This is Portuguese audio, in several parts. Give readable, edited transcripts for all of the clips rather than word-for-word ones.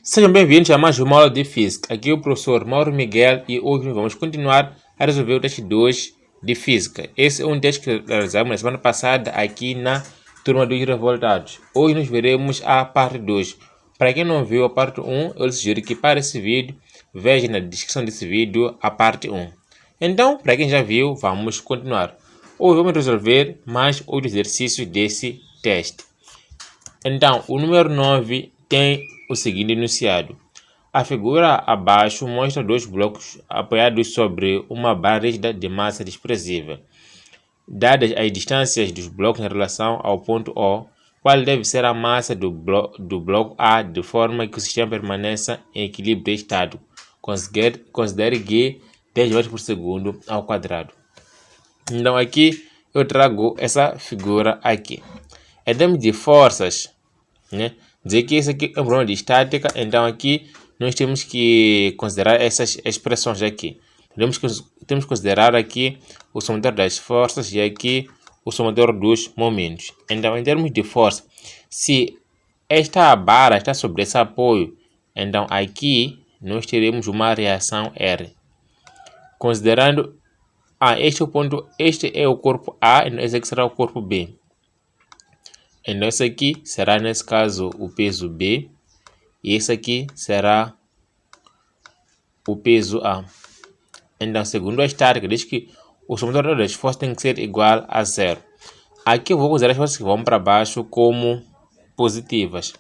Sejam bem-vindos a mais uma aula de Física. Aqui é o professor Mauro Miguel e hoje vamos continuar a resolver o teste 2 de Física. Esse é um teste que realizamos na semana passada aqui na turma dos revoltados. Hoje nós veremos a parte 2. Para quem não viu a parte 1, eu sugiro que para esse vídeo veja na descrição desse vídeo a parte 1. Então, para quem já viu, vamos continuar. Hoje vamos resolver mais 8 exercícios desse teste. Então, o número 9 tem o seguinte enunciado. A figura abaixo mostra dois blocos apoiados sobre uma barra rígida de massa desprezível. Dadas as distâncias dos blocos em relação ao ponto O, qual deve ser a massa do bloco A de forma que o sistema permaneça em equilíbrio estático? Considere G 10 watts por segundo ao quadrado. Então aqui eu trago essa figura aqui. Em termos de forças, né? Dizer que esse aqui é um problema de estática, então aqui nós temos que considerar essas expressões aqui. Temos que considerar aqui o somatório das forças e aqui o somatório dos momentos. Então, em termos de força, se esta barra está sobre esse apoio, então aqui nós teremos uma reação R. Considerando, este é o ponto, este é o corpo A, então esse aqui será o corpo B. Então, esse aqui será, nesse caso, o peso B. E esse aqui será o peso A. Então, segundo a estática, diz que o somatório das forças tem que ser igual a zero. Aqui eu vou usar as forças que vão para baixo como positivas.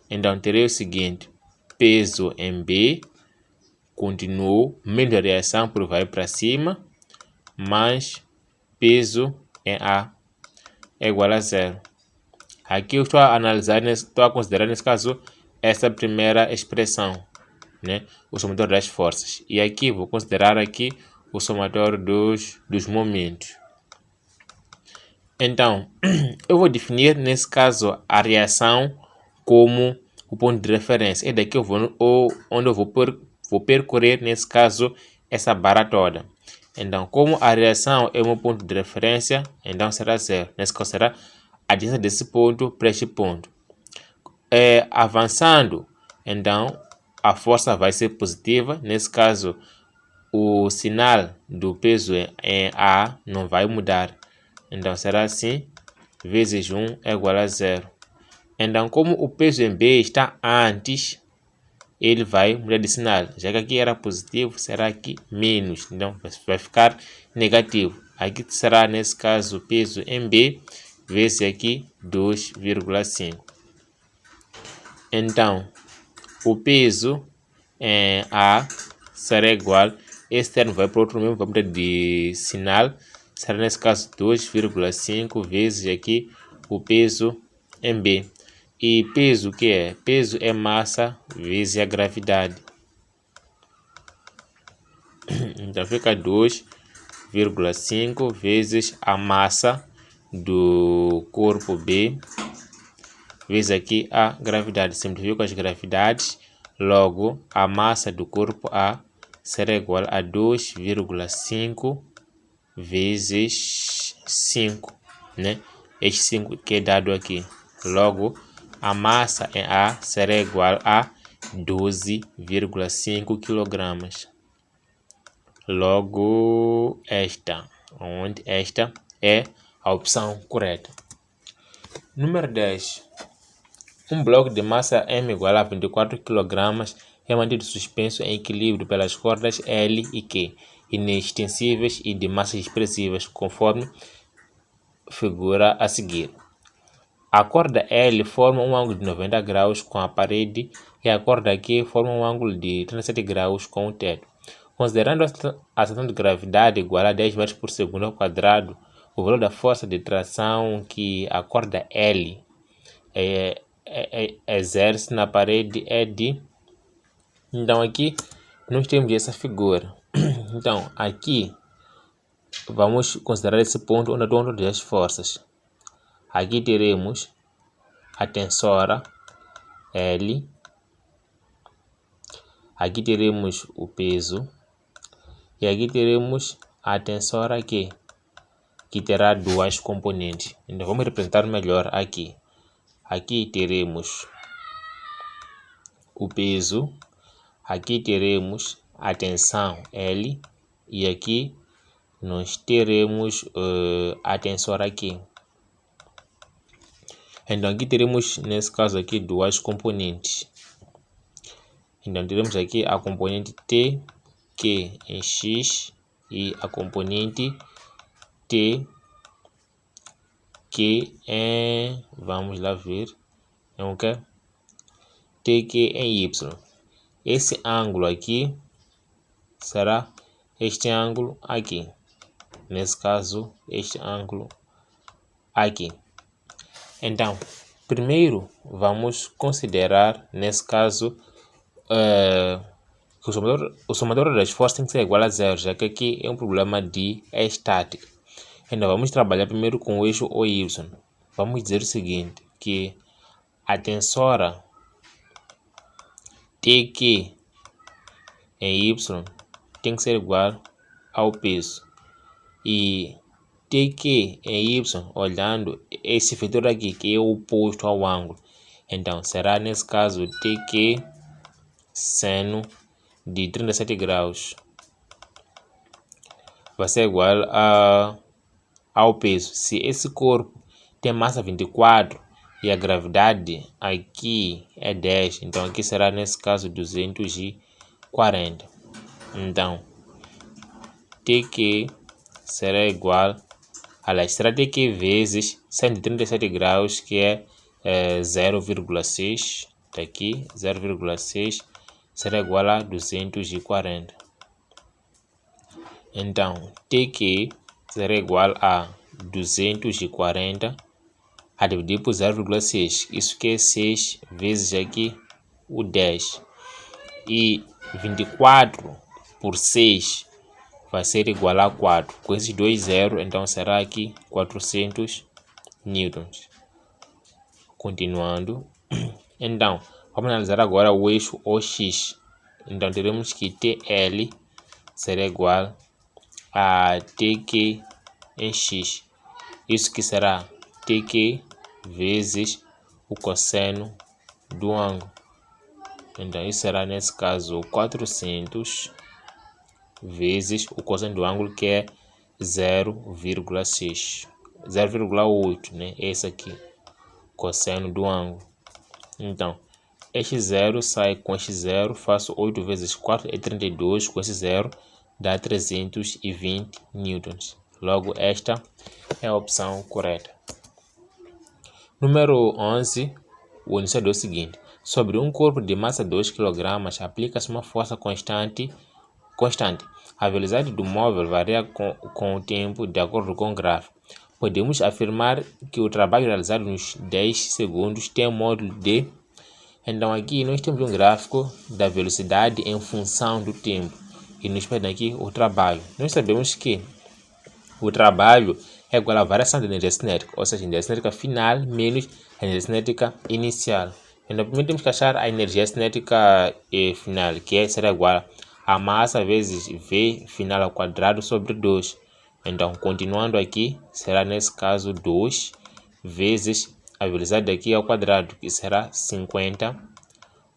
Então, terei o seguinte. Peso em B. Continua. Menos a reação por vai para cima. Mais peso em A é igual a zero. Aqui eu estou a analisar, estou a considerar nesse caso essa primeira expressão, né? O somatório das forças. E aqui vou considerar aqui o somatório dos momentos. Então, eu vou definir nesse caso a reação como o ponto de referência. É daqui onde eu vou percorrer nesse caso essa barra toda. Então, como a reação é o meu ponto de referência, então será zero. Nesse caso será a distância desse ponto para este ponto. Avançando, então a força vai ser positiva. Nesse caso, o sinal do peso em A não vai mudar. Então será assim, vezes 1 é igual a 0. Então, como o peso em B está antes, ele vai mudar de sinal. Já que aqui era positivo, será aqui menos. Então vai ficar negativo. Aqui será, nesse caso, o peso em B vezes aqui 2,5. Então, o peso em A será igual, esse termo vai para o outro mesmo, vai mudar de sinal, será nesse caso 2,5 vezes aqui o peso em B. E peso o que é? Peso é massa vezes a gravidade. Então fica 2,5 vezes a massa do corpo B vezes aqui a gravidade. Simplifico as gravidades, logo a massa do corpo A será igual a 2,5 vezes 5, né? Este 5 que é dado aqui. Logo, a massa em A será igual a 12,5 kg. Logo, onde esta é a opção correta. Número 10. Um bloco de massa M igual a 24 kg é mantido suspenso em equilíbrio pelas cordas L e Q, inextensíveis e de massas expressivas, conforme figura a seguir. A corda L forma um ângulo de 90 graus com a parede e a corda Q forma um ângulo de 37 graus com o teto. Considerando a ação de gravidade igual a 10 watts por segundo ao quadrado, o valor da força de tração que a corda L exerce na parede é de... Então aqui nós temos essa figura. Então aqui vamos considerar esse ponto onde estão todas as forças. Aqui teremos a tensora L, aqui teremos o peso e aqui teremos a tensora Q, que terá duas componentes. Então vamos representar melhor aqui. Aqui teremos o peso, aqui teremos a tensão L e aqui nós teremos a tensora aqui. Então aqui teremos, nesse caso aqui, duas componentes. Então teremos aqui a componente T, Q em X, e a componente T, Q em, vamos lá ver, é o que? T, Q em Y. Esse ângulo aqui será este ângulo aqui. Nesse caso, este ângulo aqui. Então, primeiro vamos considerar, nesse caso, que o somador das forças tem que ser igual a zero, já que aqui é um problema de estática. Então, vamos trabalhar primeiro com o eixo OY. Vamos dizer o seguinte, que a tensora TQ em Y tem que ser igual ao peso. E TQ em Y, olhando esse vetor aqui, que é o oposto ao ângulo. Então, será nesse caso TQ seno de 37 graus. Vai ser igual ao peso. Se esse corpo tem massa 24 e a gravidade aqui é 10, então aqui será nesse caso 240. Então, TQ será igual, aliás, será TQ vezes 137 graus, que é 0,6, tá aqui, 0,6, será igual a 240. Então, TQ será igual a 240 a dividir por 0,6. Isso que é 6 vezes aqui o 10. E 24 por 6 vai ser igual a 4. Com esses dois zeros, então será aqui 400 newtons. Continuando. Então, vamos analisar agora o eixo OX. Então, teremos que TL será igual a TQ em X. Isso que será TQ vezes o cosseno do ângulo. Então, isso será, nesse caso, 400 vezes o cosseno do ângulo, que é 0,6. 0,8, né? Esse aqui, cosseno do ângulo. Então, este 0 sai com este 0, faço 8 vezes 4 é 32, com esse 0 dá 320 newtons. Logo, esta é a opção correta. Número 11, o enunciado é o seguinte: sobre um corpo de massa 2 kg, aplica-se uma força constante. A velocidade do móvel varia com o tempo, de acordo com o gráfico. Podemos afirmar que o trabalho realizado nos 10 segundos tem um módulo de... Então aqui nós temos um gráfico da velocidade em função do tempo. E nos pede aqui o trabalho. Nós sabemos que o trabalho é igual à variação da energia cinética, ou seja, a energia cinética final menos a energia cinética inicial. Então primeiro temos que achar a energia cinética final, que será igual a massa vezes V final ao quadrado sobre 2. Então, continuando aqui, será nesse caso 2 vezes a velocidade daqui ao quadrado, que será 50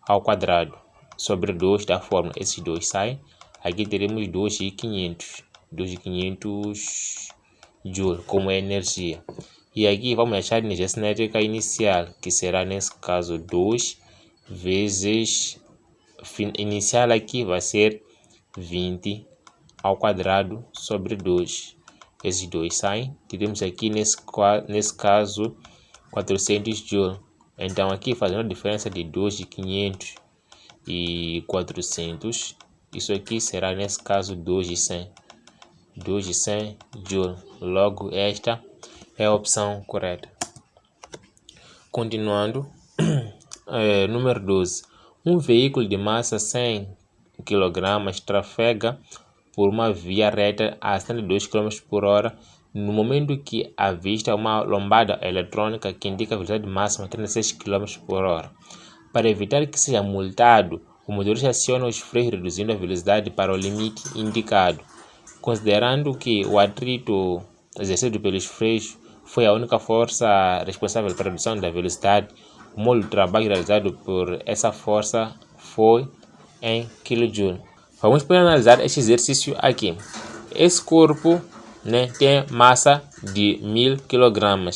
ao quadrado, sobre 2 da fórmula. Esses dois saem. Aqui teremos 2.500. 2.500 Joule como energia. E aqui vamos achar a energia cinética inicial, que será nesse caso 2 vezes... inicial aqui vai ser 20 ao quadrado sobre 2. Esses dois saem. Teremos aqui nesse caso 400 Joule. Então aqui fazendo a diferença de 2.500 e 400. Isso aqui será nesse caso 2.100. 2.100 Joule. Logo, esta é a opção correta. Continuando. Número 12. Um veículo de massa 100 kg trafega por uma via reta a 102 km por hora no momento que avista uma lombada eletrônica que indica a velocidade máxima 36 km por hora. Para evitar que seja multado, o motorista aciona os freios reduzindo a velocidade para o limite indicado. Considerando que o atrito exercido pelos freios foi a única força responsável pela redução da velocidade, o módulo de trabalho realizado por essa força foi em kJ. Vamos poder analisar este exercício aqui. Esse corpo, né, tem massa de 1000 kg.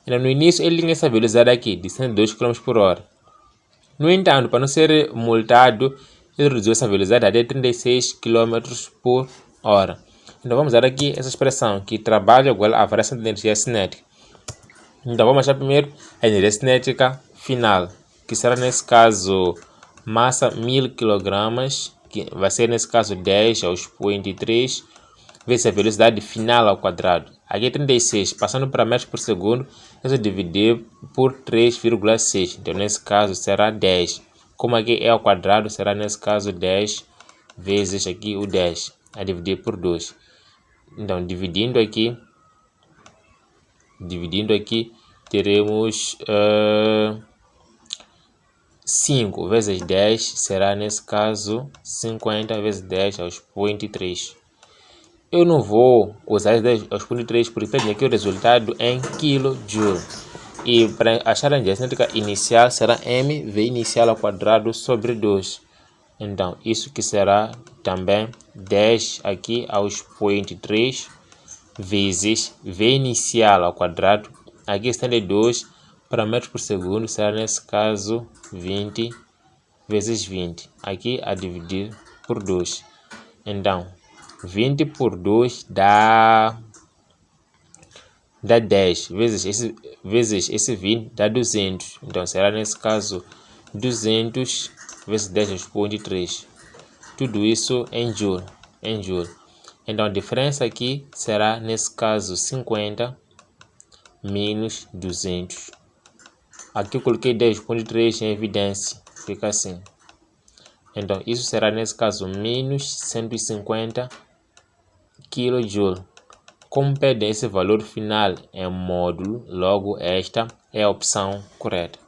Então, no início, ele tinha essa velocidade aqui de 102 km por hora. No entanto, para não ser multado, ele reduziu essa velocidade até 36 km por hora. Então, vamos usar aqui essa expressão, que trabalho é igual à variação de energia cinética. Então, vamos achar primeiro a energia cinética final, que será, nesse caso, massa 1000 kg, que vai ser, nesse caso, 10 ao expoente 3, vezes a velocidade final ao quadrado. Aqui é 36, passando para metros por segundo, eu dividir por 3,6. Então, nesse caso, será 10. Como aqui é ao quadrado, será, nesse caso, 10 vezes aqui o 10, a dividir por 2. Então, dividindo aqui, teremos 5 vezes 10, será, nesse caso, 50 vezes 10 ao expoente 3. Eu não vou usar 10 ao expoente 3 porque tenho aqui o resultado em kJ. E para achar a energia cinética inicial será mV inicial ao quadrado sobre 2. Então, isso que será também 10 aqui ao expoente 3 vezes V inicial ao quadrado. Aqui estende 2 para metros por segundo, será, nesse caso, 20 vezes 20. Aqui a dividir por 2. Então, 20 por 2 dá 10, vezes esse 20 dá 200. Então, será, nesse caso, 200 vezes 10 ao expoente 3. Tudo isso em joule. Então, a diferença aqui será, nesse caso, 50 menos 200. Aqui eu coloquei 10,3 em evidência. Fica assim. Então, isso será, nesse caso, menos 150 kJ. Como pede esse valor final em módulo, logo esta é a opção correta.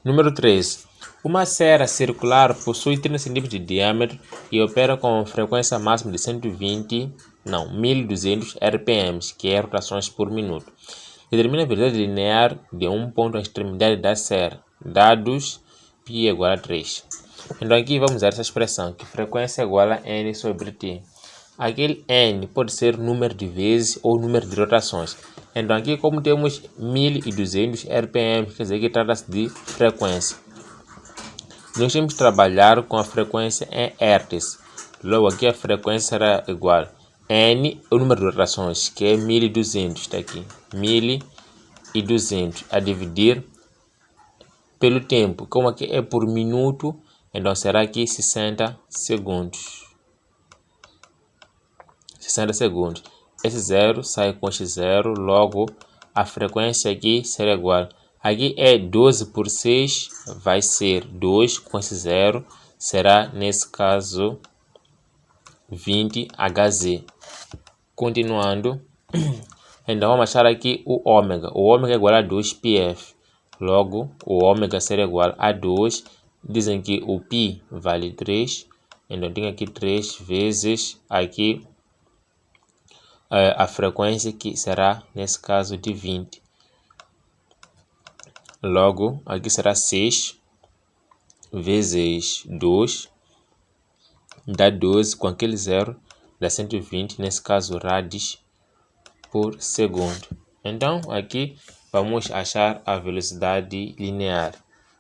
Número 3. Uma serra circular possui 30 cm de diâmetro e opera com frequência máxima de 1200 RPM, que é rotações por minuto. Determina a velocidade linear de um ponto à extremidade da serra. Dados π igual a 3. Então aqui vamos usar essa expressão, que frequência é igual a n sobre t. Aquele n pode ser número de vezes ou número de rotações. Então aqui, como temos 1200 RPM, quer dizer que trata-se de frequência. Nós temos que trabalhar com a frequência em Hz. Logo aqui a frequência será igual a n, o número de rotações, que é 1200, está aqui, 1200, a dividir pelo tempo. Como aqui é por minuto, então será aqui 60 segundos. 60 segundos. Esse 0 sai com este 0, logo a frequência aqui será igual. Aqui é 12 por 6, vai ser 2 com esse 0, será, nesse caso, 20 Hz. Continuando, então vamos achar aqui o ômega. O ômega é igual a 2πf. Logo, o ômega será igual a 2. Dizem que o π vale 3. Então, tem aqui 3 vezes aqui a frequência, que será, nesse caso, de 20. Logo, aqui será 6 vezes 2, dá 12, com aquele 0, dá 120, nesse caso, radians por segundo. Então, aqui vamos achar a velocidade linear.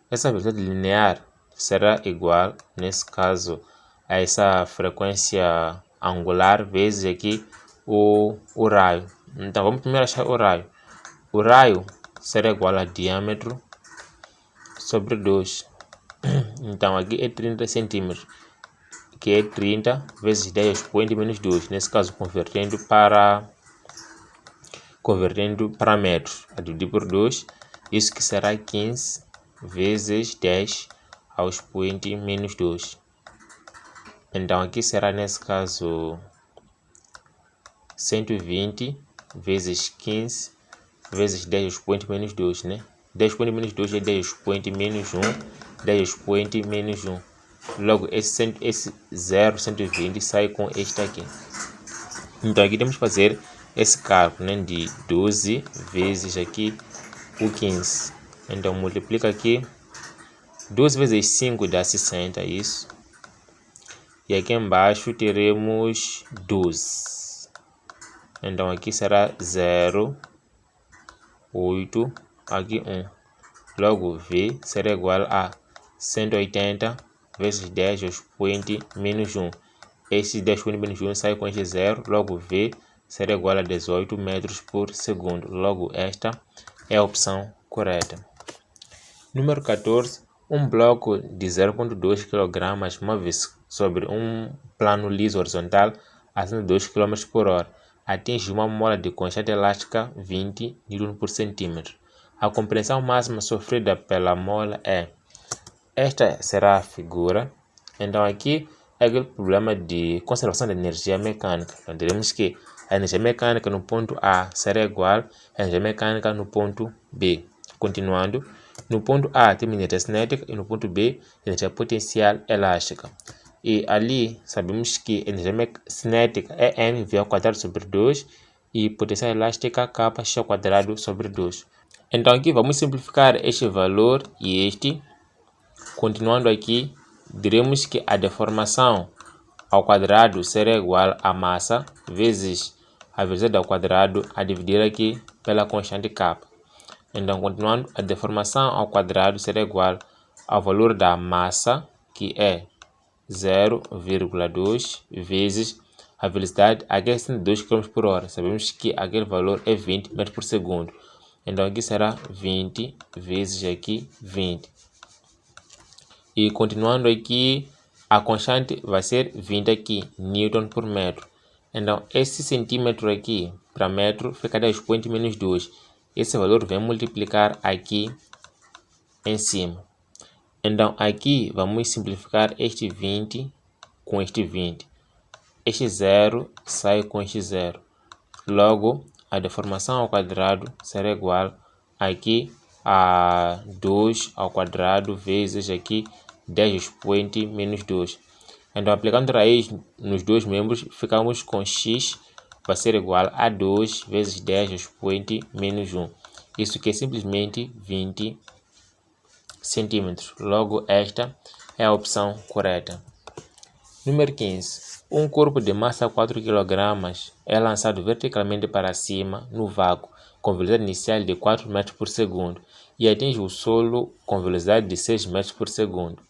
Essa velocidade linear será igual, nesse caso, a essa frequência angular vezes aqui o raio. Então, vamos primeiro achar o raio. O raio será igual a diâmetro sobre 2. Então, aqui é 30 centímetros, que é 30 vezes 10 ao expoente menos 2. Nesse caso, convertendo para metros, a dividir por 2. Isso que será 15 vezes 10 ao expoente menos 2. Então, aqui será, nesse caso, 120 vezes 15 vezes 10 ao expoente menos 2, né? 10 ao expoente menos 2 é 10 ao expoente menos 1, 10 ao expoente menos 1. Logo, esse 0, 120, sai com este aqui. Então, aqui temos que fazer esse cálculo, né? De 12 vezes aqui o 15. Então, multiplica aqui 12 vezes 5 dá 60, isso. E aqui embaixo teremos 12. Então aqui será 0, 8, aqui 1. Logo V será igual a 180 vezes 10 expoente menos 1. Este 10 expoente menos 1 sai com este 0. Logo V será igual a 18 metros por segundo. Logo esta é a opção correta. Número 14. Um bloco de 0,2 kg move-se sobre um plano liso horizontal a 102 km por hora. Atinge uma mola de constante elástica 20 N por centímetro. A compressão máxima sofrida pela mola é... Esta será a figura. Então aqui é aquele problema de conservação de energia mecânica. Então teremos que a energia mecânica no ponto A será igual à energia mecânica no ponto B. Continuando, no ponto A temos energia cinética e no ponto B energia potencial elástica. E ali sabemos que energia cinética é mv ao quadrado sobre 2 e potencial elástica kx ao quadrado sobre 2. Então aqui vamos simplificar este valor e este. Continuando aqui, diremos que a deformação ao quadrado será igual a massa vezes a velocidade ao quadrado a dividir aqui pela constante k. Então, continuando, a deformação ao quadrado será igual ao valor da massa, que é 0,2 vezes a velocidade, aqui é 102 km por hora. Sabemos que aquele valor é 20 metros por segundo. Então, aqui será 20 vezes aqui 20. E continuando aqui, a constante vai ser 20 aqui, Newton por metro. Então, esse centímetro aqui para metro fica 10,-2. Esse valor vem multiplicar aqui em cima. Então, aqui vamos simplificar este 20 com este 20. Este 0 sai com este 0. Logo, a deformação ao quadrado será igual aqui a 2 ao quadrado vezes aqui 10 expoente menos 2. Então, aplicando raiz nos dois membros, ficamos com x vai ser igual a 2 vezes 10 expoente menos 1. Isso que é simplesmente 20 centímetros. Logo, esta é a opção correta. Número 15. Um corpo de massa 4 kg é lançado verticalmente para cima no vácuo com velocidade inicial de 4 metros por segundo e atinge o solo com velocidade de 6 metros por segundo.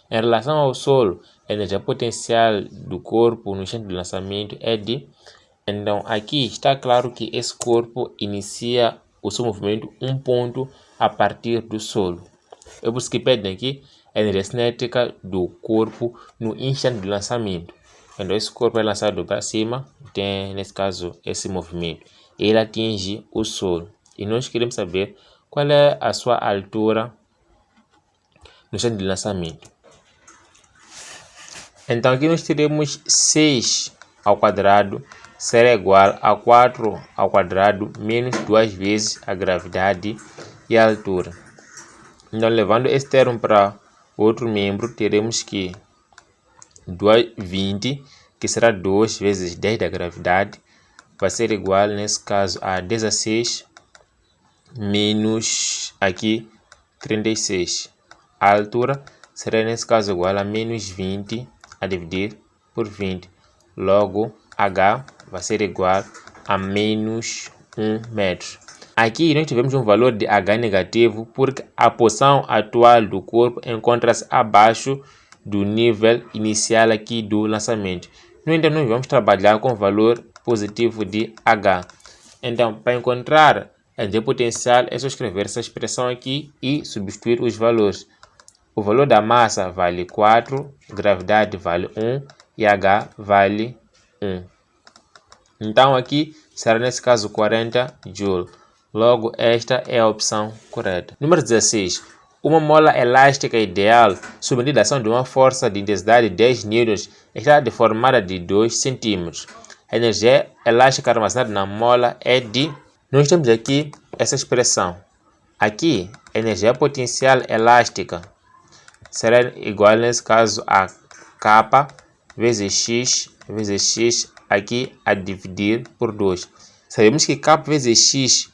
Em relação ao solo, a energia potencial do corpo no instante do lançamento é de... Então, aqui está claro que esse corpo inicia o seu movimento um ponto a partir do solo. É por isso que pedem aqui a energia cinética do corpo no instante do lançamento. Então, esse corpo é lançado para cima, tem, nesse caso, esse movimento. Ele atinge o solo. E nós queremos saber qual é a sua altura no instante de lançamento. Então, aqui nós teremos 6 ao quadrado será igual a 4 ao quadrado menos 2 vezes a gravidade e a altura. Então, levando esse termo para outro membro, teremos que 20, que será 2 vezes 10 da gravidade, vai ser igual, nesse caso, a 16 menos aqui 36. A altura será, nesse caso, igual a menos 20 a dividir por 20. Logo, H vai ser igual a menos 1 metro. Aqui nós tivemos um valor de H negativo porque a posição atual do corpo encontra-se abaixo do nível inicial aqui do lançamento. No entanto, nós vamos trabalhar com o valor positivo de H. Então, para encontrar a energia potencial, é só escrever essa expressão aqui e substituir os valores. O valor da massa vale 4, gravidade vale 1 e H vale 1. Então, aqui será, nesse caso, 40 Joule. Logo, esta é a opção correta. Número 16. Uma mola elástica ideal, submetida à ação de uma força de intensidade de 10 newtons, está deformada de 2 cm. A energia elástica armazenada na mola é de... Nós temos aqui essa expressão. Aqui, a energia potencial elástica será igual, nesse caso, a K vezes X, aqui a dividir por 2. Sabemos que K vezes X,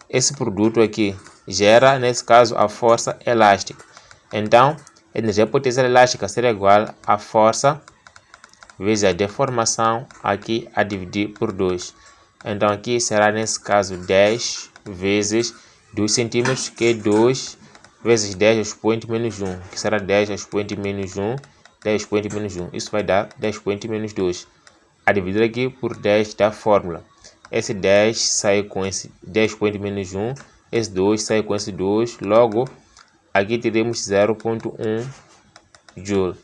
esse produto aqui, gera, nesse caso, a força elástica. Então, A energia potencial elástica será igual à força vezes a deformação aqui a dividir por 2. Então aqui será nesse caso 10 vezes 2 centímetros, que é 2 vezes 10 expoente menos 1, que será 10 expoente menos 1, 10 expoente menos 1. Isso vai dar 10 expoente menos 2. A dividir aqui por 10 da fórmula. Esse 10 sai com esse 10 expoente menos 1, esse 2 sai com esse 2, logo aqui teremos 0,1 Joule.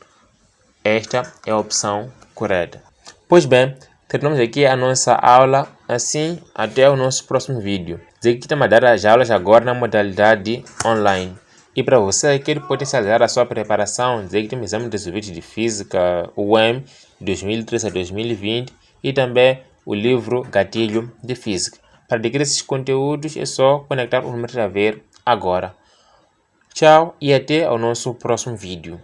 Esta é a opção correta. Pois bem, terminamos aqui a nossa aula. Assim, até o nosso próximo vídeo. Dizer que estamos a dar as aulas agora na modalidade online. E para você que quer potencializar a sua preparação, dizer que temos exame de desenvolvimento de física, o UEM, 2013 a 2020, e também o livro Gatilho de Física. Para adquirir esses conteúdos é só conectar o número a ver agora. Tchau e até ao nosso próximo vídeo.